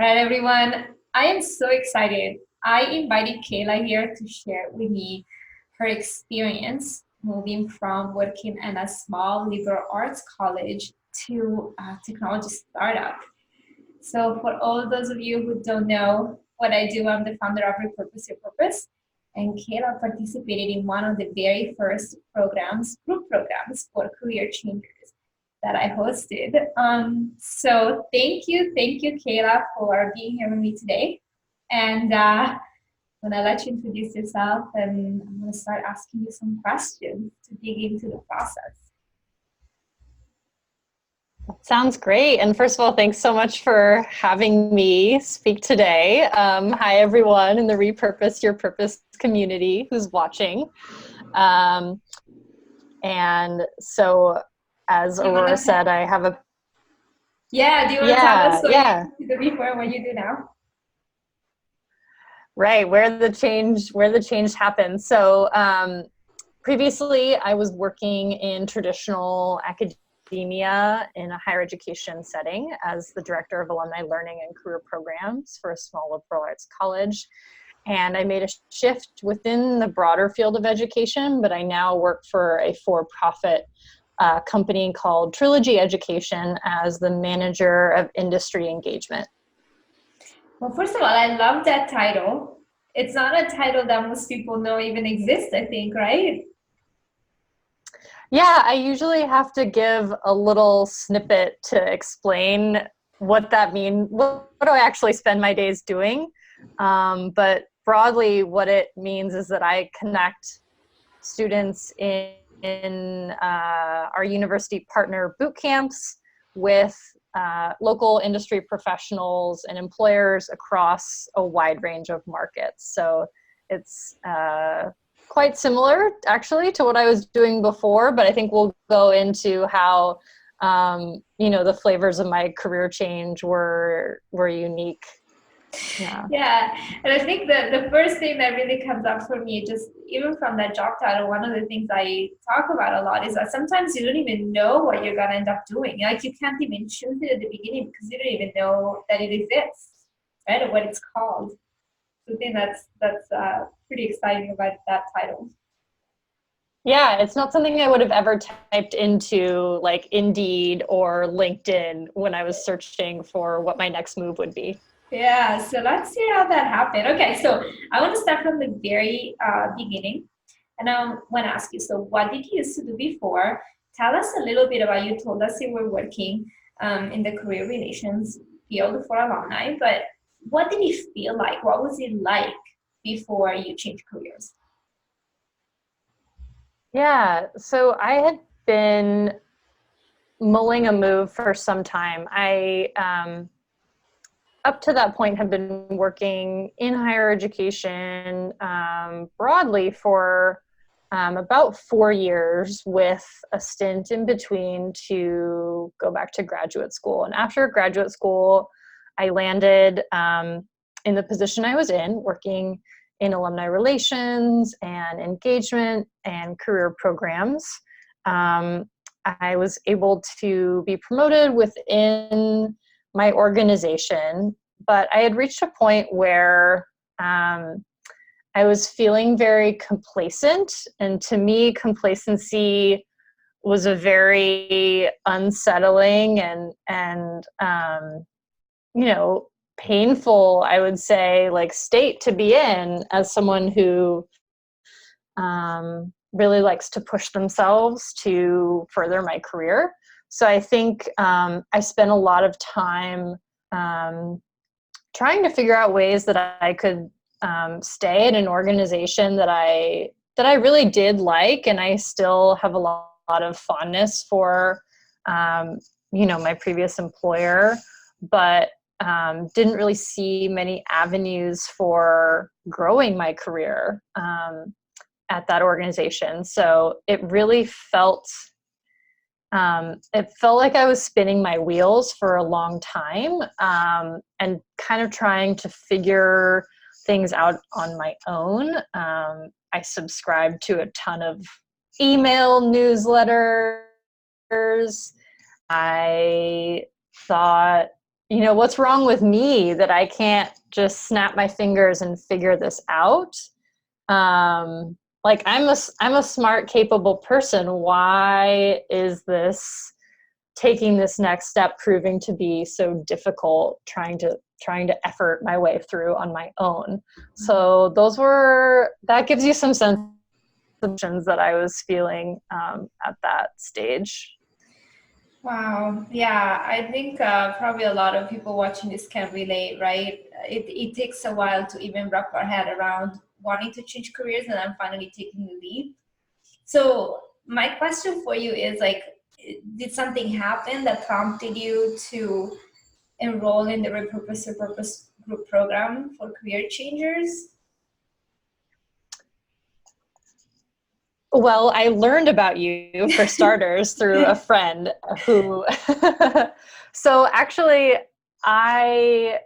All right, everyone. I am so excited. I invited Kayla here to share with me her experience moving from working in a small liberal arts college to a technology startup. So, for all those of you who don't know what I do, I'm the founder of Repurpose Your Purpose. And Kayla participated in one of the very first programs, group programs for career changers that I hosted. So thank you, Kayla, for being here with me today. And I'm gonna let you introduce yourself, and I'm gonna start asking you some questions to dig into the process. Sounds great. And first of all, thanks so much for having me speak today. Hi, everyone in the Repurpose Your Purpose community who's watching. And so, as Aurora said, I have a... Yeah, do you want to tell us Yeah. the before and what you do now? Right, where the change happened. So previously, I was working in traditional academia in a higher education setting as the director of alumni learning and career programs for a small liberal arts college. And I made a shift within the broader field of education, but I now work for a for-profit company called Trilogy Education as the manager of industry engagement. Well, first of all, I love that title. It's not a title that most people know even exists, I think, right? Yeah, I usually have to give a little snippet to explain what that means. What do I actually spend my days doing? But broadly, what it means is that I connect students in our university partner boot camps with local industry professionals and employers across a wide range of markets. So it's quite similar actually to what I was doing before, but I think we'll go into how the flavors of my career change were unique. Yeah, and I think the first thing that really comes up for me, just even from that job title, one of the things I talk about a lot is that sometimes you don't even know what you're gonna end up doing. Like you can't even choose it at the beginning because you don't even know that it exists, right? Or what it's called. So I think that's pretty exciting about that title. Yeah, it's not something I would have ever typed into like Indeed or LinkedIn when I was searching for what my next move would be. Yeah, so let's see how that happened. Okay, so I want to start from the very beginning. And I want to ask you, so what did you used to do before? Tell us a little bit about, you told us you were working in the career relations field for alumni, but what did it feel like? What was it like before you changed careers? Yeah, so I had been mulling a move for some time. Up to that point, have been working in higher education broadly for about 4 years with a stint in between to go back to graduate school. And after graduate school, I landed in the position I was in, working in alumni relations and engagement and career programs. I was able to be promoted within my organization, but I had reached a point where I was feeling very complacent. And to me, complacency was a very unsettling and painful, I would say, like state to be in as someone who really likes to push themselves to further my career. So I think I spent a lot of time trying to figure out ways that I could stay at an organization that I really did like, and I still have a lot of fondness for, my previous employer, but didn't really see many avenues for growing my career at that organization. So it really felt like I was spinning my wheels for a long time and kind of trying to figure things out on my own. I subscribed to a ton of email newsletters. I thought, what's wrong with me that I can't just snap my fingers and figure this out? Like I'm a smart, capable person. Why is this taking this next step proving to be so difficult, trying to effort my way through on my own? So that gives you some sense of emotions that I was feeling at that stage. Wow. Yeah, I think probably a lot of people watching this can relate, right? It takes a while to even wrap our head around wanting to change careers and then finally taking the leap. So my question for you is like, did something happen that prompted you to enroll in the Repurpose Your Purpose group program for career changers? Well, I learned about you, for starters, through a friend who so actually I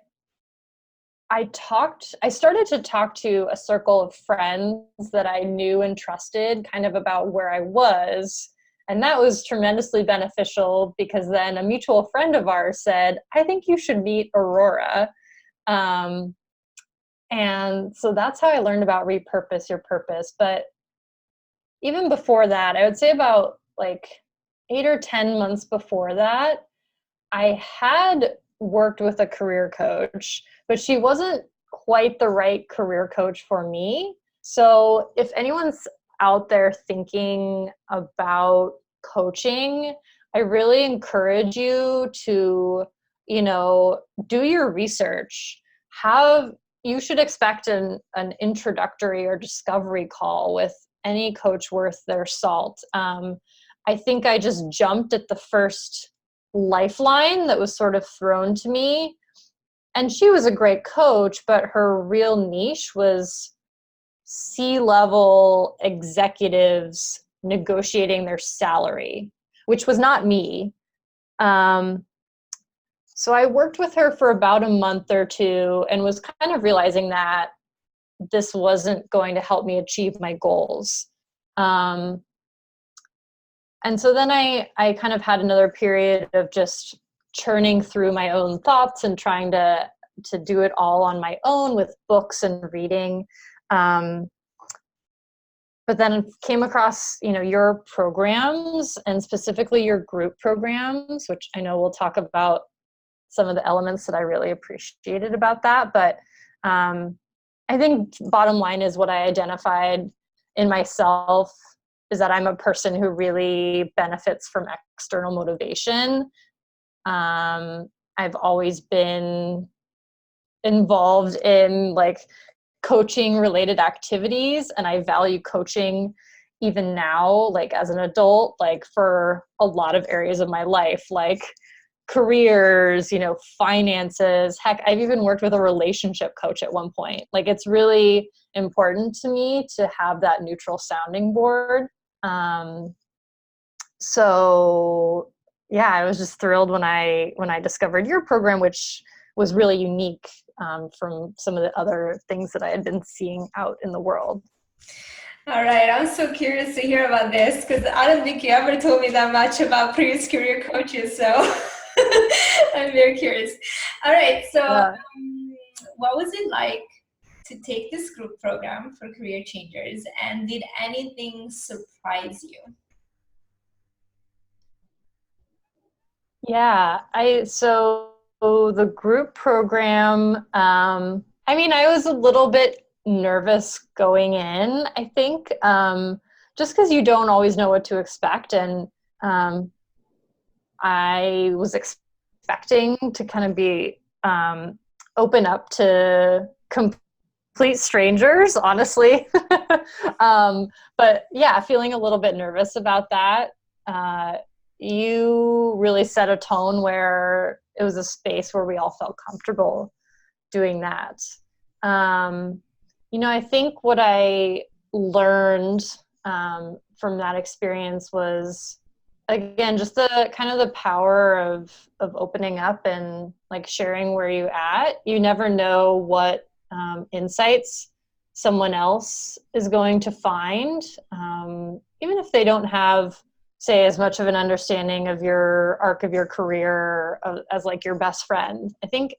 I started to talk to a circle of friends that I knew and trusted kind of about where I was. And that was tremendously beneficial because then a mutual friend of ours said, I think you should meet Aurora. Um, and so that's how I learned about Repurpose Your Purpose. But even before that, I would say about like 8 or 10 months before that, I had worked with a career coach, but she wasn't quite the right career coach for me. So if anyone's out there thinking about coaching, I really encourage you to, do your research. You should expect an introductory or discovery call with any coach worth their salt. I think I just jumped at the first lifeline that was sort of thrown to me. And she was a great coach, but her real niche was C-level executives negotiating their salary, which was not me. Um, so I worked with her for about a month or two and was kind of realizing that this wasn't going to help me achieve my goals. Um, And so then I kind of had another period of just churning through my own thoughts and trying to do it all on my own with books and reading. Um, but then came across, your programs and specifically your group programs, which I know we'll talk about some of the elements that I really appreciated about that. But I think bottom line is what I identified in myself is that I'm a person who really benefits from external motivation. I've always been involved in like coaching related activities, and I value coaching even now, like as an adult, like for a lot of areas of my life, like careers, finances. Heck, I've even worked with a relationship coach at one point. Like it's really important to me to have that neutral sounding board. Um, so yeah, I was just thrilled when I discovered your program, which was really unique from some of the other things that I had been seeing out in the world. All right, I'm so curious to hear about this because I don't think you ever told me that much about previous career coaches. So I'm very curious. All right, so Yeah. what was it like to take this group program for career changers, and did anything surprise you? Yeah, so the group program, I was a little bit nervous going in, I think, just because you don't always know what to expect. And um, I was expecting to kind of be open up to complete strangers, honestly. But yeah, feeling a little bit nervous about that. Uh, you really set a tone where it was a space where we all felt comfortable doing that. Um, I think what I learned from that experience was, again, just the kind of the power of opening up and like sharing where you at. You never know what insights someone else is going to find, even if they don't have say, as much of an understanding of your arc of your career as like your best friend. I think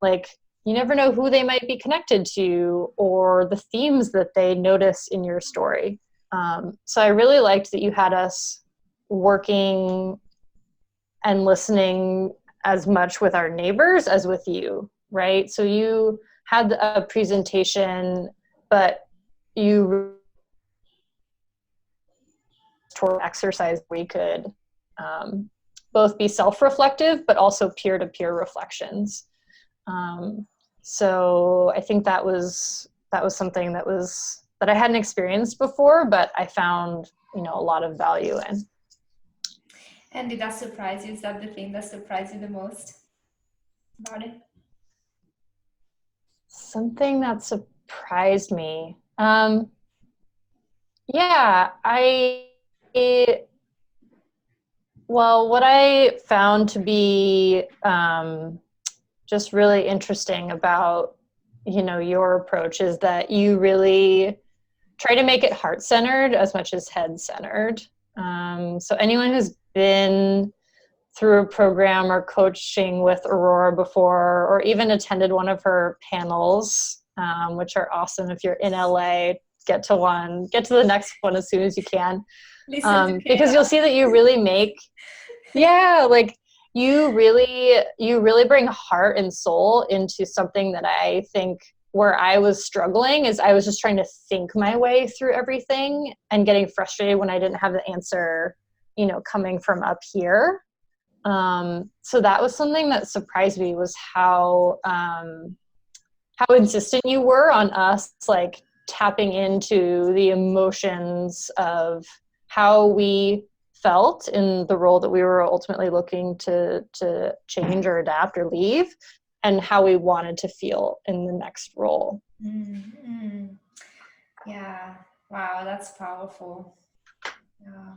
like you never know who they might be connected to or the themes that they notice in your story. So I really liked that you had us working and listening as much with our neighbors as with you, right? So you had a presentation, but you toward exercise we could both be self-reflective, but also peer-to-peer reflections. So I think that was something that I hadn't experienced before, but I found, a lot of value in. And did that surprise you? Is that the thing that surprised you the most about it? Something that surprised me. Yeah, well, what I found to be just really interesting about, your approach is that you really try to make it heart-centered as much as head-centered. So anyone who's been through a program or coaching with Aurora before, or even attended one of her panels, which are awesome. If you're in LA, get to the next one as soon as you can. Listen to Because Kayla. you'll see that you really make, like you really bring heart and soul into something that I think where I was struggling is I was just trying to think my way through everything and getting frustrated when I didn't have the answer, coming from up here. So that was something that surprised me, was how insistent you were on us, like tapping into the emotions of how we felt in the role that we were ultimately looking to change or adapt or leave, and how we wanted to feel in the next role. Mm-hmm. Yeah. Wow, that's powerful. Yeah.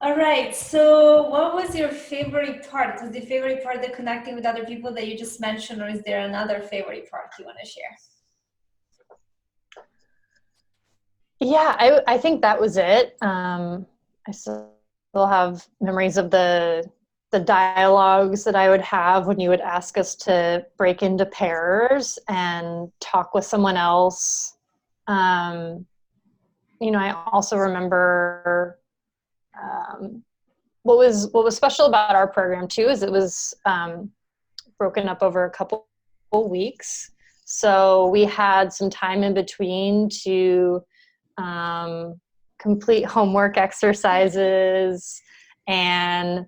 All right. So, what was your favorite part? Was the favorite part the connecting with other people that you just mentioned, or is there another favorite part you want to share? Yeah, I think that was it. I still have memories of the dialogues that I would have when you would ask us to break into pairs and talk with someone else. I also remember what was special about our program too is it was broken up over a couple weeks. So we had some time in between to complete homework exercises and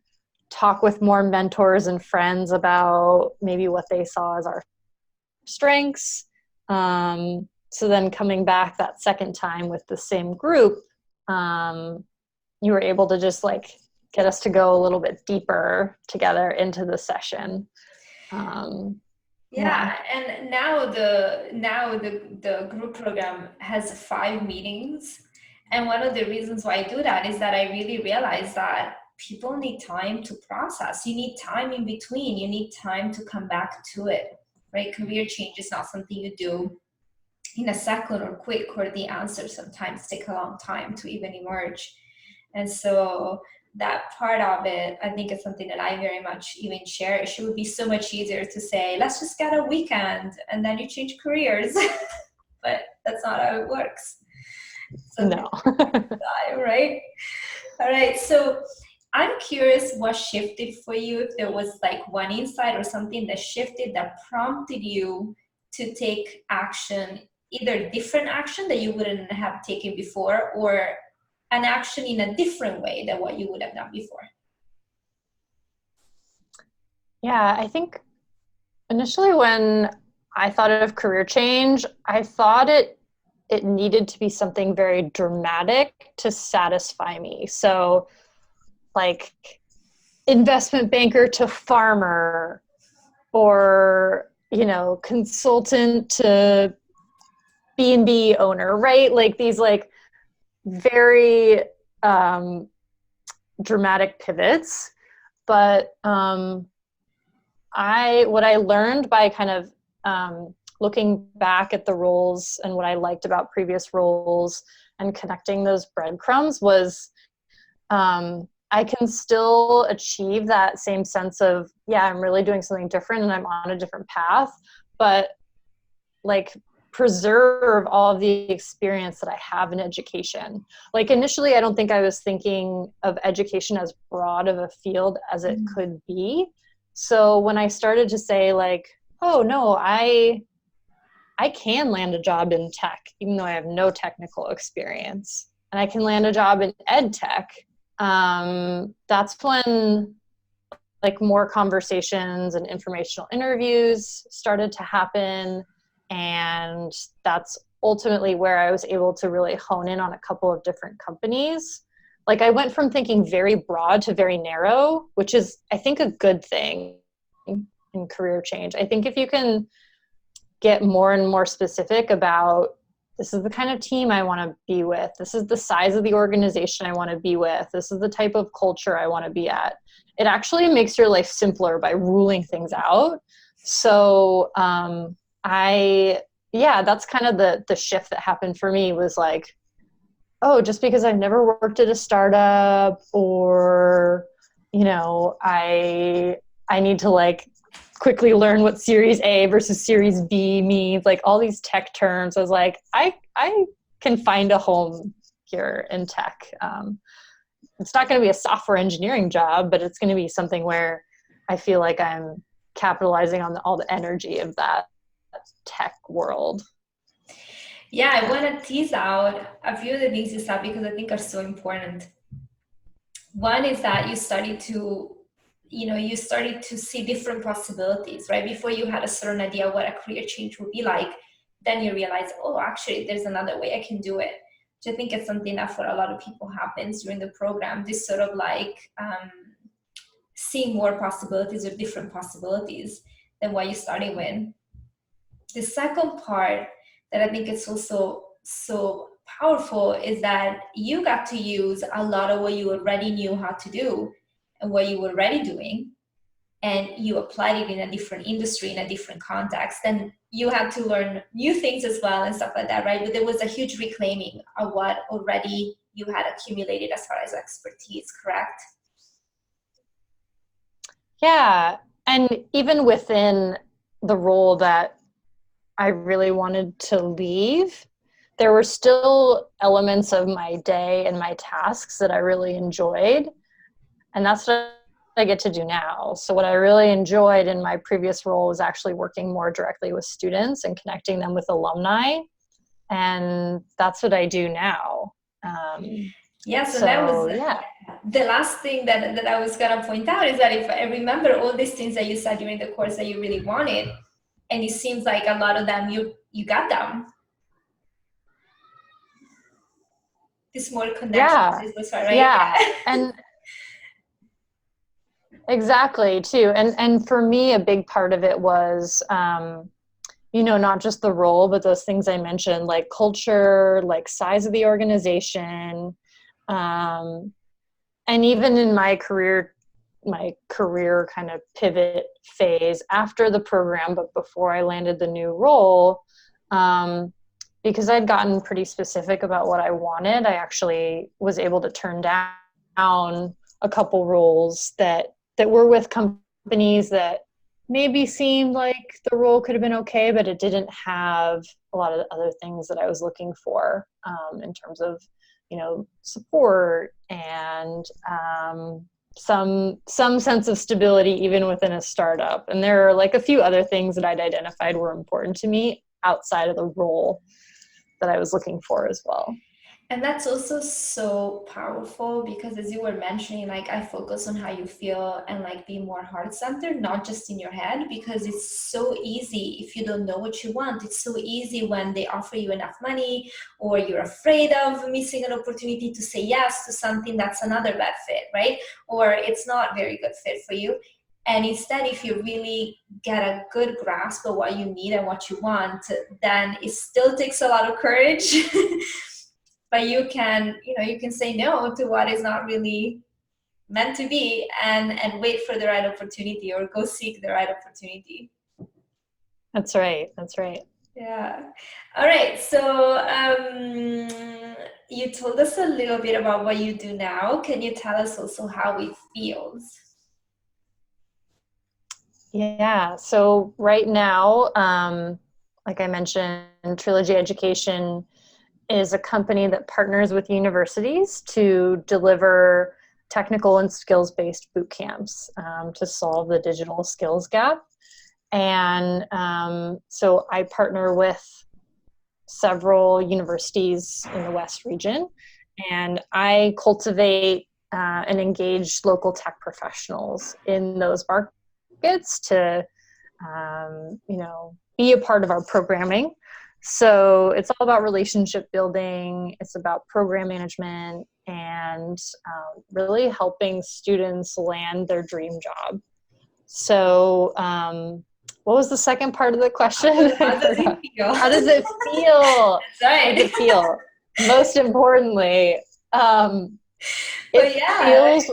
talk with more mentors and friends about maybe what they saw as our strengths. So then coming back that second time with the same group, you were able to just like get us to go a little bit deeper together into the session. Yeah, and now the group program has 5 meetings, and one of the reasons why I do that is that I really realize that people need time to process. You need time in between. You need time to come back to it, right? Career change is not something you do in a second or quick, or the answers sometimes take a long time to even emerge. And so that part of it, I think, is something that I very much even cherish. It would be so much easier to say, let's just get a weekend and then you change careers. But that's not how it works. So No. right? All right. So I'm curious what shifted for you, if there was like one insight or something that shifted that prompted you to take action, either different action that you wouldn't have taken before, or an action in a different way than what you would have done before. Yeah, I think initially when I thought of career change, I thought it needed to be something very dramatic to satisfy me. So like investment banker to farmer, or, consultant to B&B owner, right? Like these like very dramatic pivots. But what I learned by kind of looking back at the roles and what I liked about previous roles and connecting those breadcrumbs was I can still achieve that same sense of, yeah, I'm really doing something different and I'm on a different path, but like preserve all of the experience that I have in education. Like initially, I don't think I was thinking of education as broad of a field as it could be. So when I started to say like, oh no, I can land a job in tech, even though I have no technical experience, and I can land a job in ed tech. That's when like more conversations and informational interviews started to happen. And that's ultimately where I was able to really hone in on a couple of different companies. Like I went from thinking very broad to very narrow, which is, I think, a good thing in career change. I think if you can get more and more specific about, this is the kind of team I want to be with, this is the size of the organization I want to be with, this is the type of culture I want to be at, it actually makes your life simpler by ruling things out. So that's kind of the shift that happened for me, was like, oh, just because I've never worked at a startup, or I need to like quickly learn what Series A versus Series B means, like all these tech terms. I was like, I can find a home here in tech. It's not going to be a software engineering job, but it's going to be something where I feel like I'm capitalizing on all the energy of that tech world. Yeah, I want to tease out a few of the things you said because I think are so important. One is that you started to see different possibilities, right? Before you had a certain idea what a career change would be like, then you realize, oh, actually, there's another way I can do it. Which I think is something that for a lot of people happens during the program. This sort of like seeing more possibilities or different possibilities than what you started with. The second part that I think is also so powerful is that you got to use a lot of what you already knew how to do and what you were already doing, and you applied it in a different industry, in a different context. And you had to learn new things as well and stuff like that, right? But there was a huge reclaiming of what already you had accumulated as far as expertise, correct? Yeah. And even within the role that I really wanted to leave, there were still elements of my day and my tasks that I really enjoyed. And that's what I get to do now. So what I really enjoyed in my previous role was actually working more directly with students and connecting them with alumni. And that's what I do now. Yeah, so that was Yeah. the last thing that I was gonna point out, is that if I remember all these things that you said during the course that you really wanted, and it seems like a lot of them you got them. This more connections Yeah. is this one, right? Yeah. And exactly too. And for me, a big part of it was, not just the role, but those things I mentioned, like culture, like size of the organization. Um, and even in my career kind of pivot phase after the program, but before I landed the new role, because I'd gotten pretty specific about what I wanted, I actually was able to turn down a couple roles that were with companies that maybe seemed like the role could have been okay, but it didn't have a lot of the other things that I was looking for, in terms of, support and some sense of stability even within a startup. And there are like a few other things that I'd identified were important to me outside of the role that I was looking for as well. And that's also so powerful because, as you were mentioning, like I focus on how you feel and like be more heart centered, not just in your head, because it's so easy if you don't know what you want. It's so easy when they offer you enough money or you're afraid of missing an opportunity to say yes to something that's another bad fit, right? Or it's not very good fit for you. And instead, if you really get a good grasp of what you need and what you want, then it still takes a lot of courage. But you can say no to what is not really meant to be, and wait for the right opportunity or go seek the right opportunity. That's right. That's right. Yeah. All right. So, you told us a little bit about what you do now. Can you tell us also how it feels? Yeah. So right now, like I mentioned, Trilogy Education is a company that partners with universities to deliver technical and skills-based boot camps to solve the digital skills gap. And so I partner with several universities in the West region, and I cultivate and engage local tech professionals in those markets to, be a part of our programming. So it's all about relationship building. It's about program management and really helping students land their dream job. So, what was the second part of the question? I How does it forgot. feel? How does it feel? That's How does right. it feel? Most importantly, it But yeah, feels.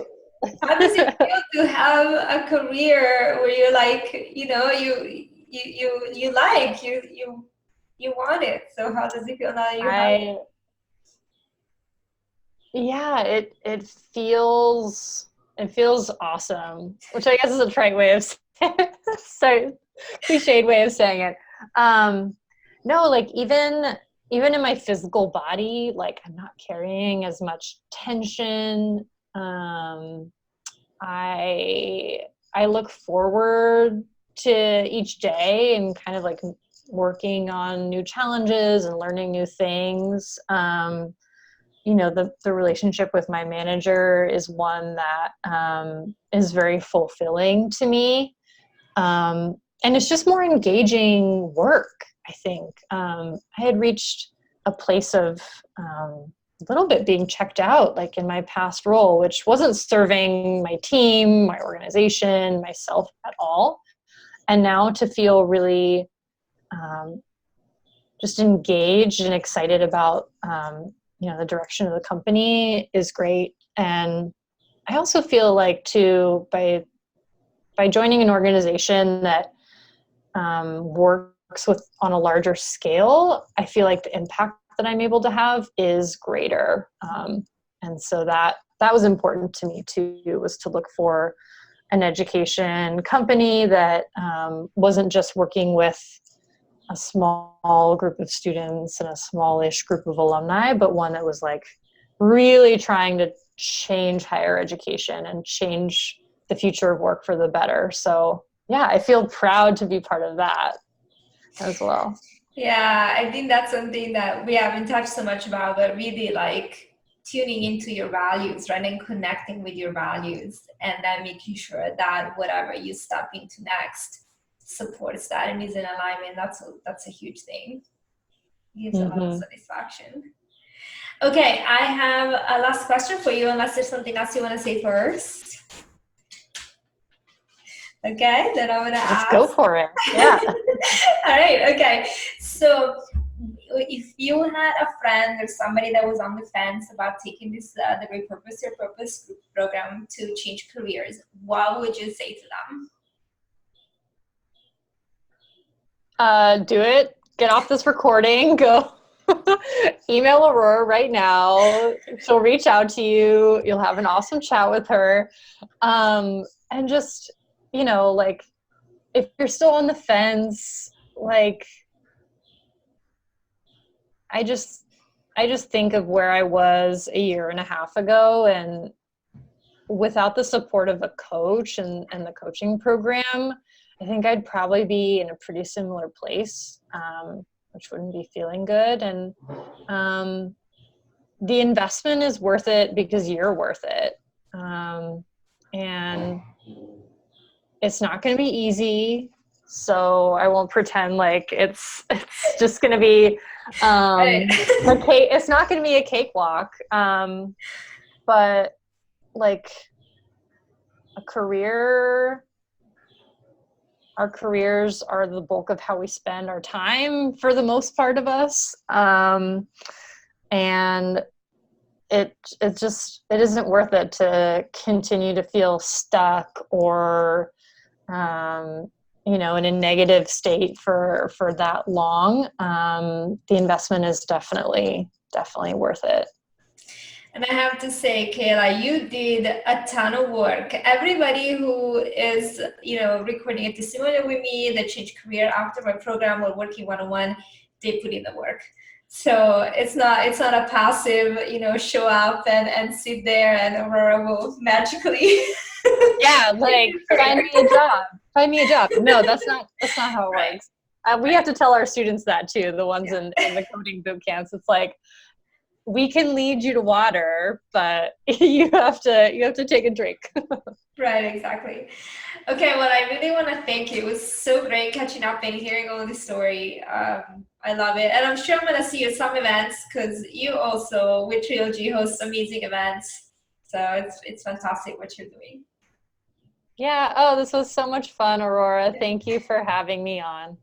how does it feel to have a career where you're like, you want it? So how does it feel now that you have it? I Yeah, it feels awesome, which I guess is a trite way of so cliched way of saying it. Um, no, like even in my physical body, like I'm not carrying as much tension. Um, I I look forward to each day and kind of like working on new challenges and learning new things. The relationship with my manager is one that is very fulfilling to me. And it's just more engaging work, I think. I had reached a place of a little bit being checked out, like in my past role, which wasn't serving my team, my organization, myself at all. And now to feel really um, just engaged and excited about the direction of the company is great. And I also feel like too, by joining an organization that works with on a larger scale, I feel like the impact that I'm able to have is greater. And so that was important to me too, was to look for an education company that wasn't just working with a small group of students and a smallish group of alumni, but one that was like really trying to change higher education and change the future of work for the better. So yeah, I feel proud to be part of that as well. Yeah, I think that's something that we haven't touched so much about, but really like tuning into your values, right? And connecting with your values and then making sure that whatever you step into next supports that and is in alignment. That's a huge thing. It gives a lot of Mm-hmm. satisfaction. Okay, I have a last question for you, unless there's something else you want to say first. Okay, then I'm gonna Let's go ask. for it. Yeah. All right, okay. So if you had a friend or somebody that was on the fence about taking this the Repurpose Your Purpose program to change careers, what would you say to them? Do it. Get off this recording. Go email Aurora right now. She'll reach out to you. You'll have an awesome chat with her. And just, like if you're still on the fence, like I just I just think of where I was a year and a half ago, and without the support of a coach and the coaching program, I think I'd probably be in a pretty similar place, which wouldn't be feeling good. And um, the investment is worth it because you're worth it. And it's not going to be easy. So I won't pretend like it's just going to be Right. it's not going to be a cakewalk. But like a career, our careers are the bulk of how we spend our time for the most part of us. And it isn't worth it to continue to feel stuck or in a negative state for that long, the investment is definitely worth it. And I have to say, Kayla, you did a ton of work. Everybody who is, recording a testimonial with me that changed career after my program or working one-on-one, they put in the work. So it's not a passive, show up and sit there and Aurora will magically Yeah, give like you a find career. me a job. Find me a job. No, that's not how it Right, works. We have right. to tell our students that too. The ones Yeah. in the coding boot camps. It's like we can lead you to water, but you have to take a drink. Right, exactly. Okay, well, I really want to thank you. It was so great catching up and hearing all the story. I love it. And I'm sure I'm going to see you at some events because you also, with Trilogy, host amazing events. So it's fantastic what you're doing. Yeah. Oh, this was so much fun, Aurora. Thank you for having me on.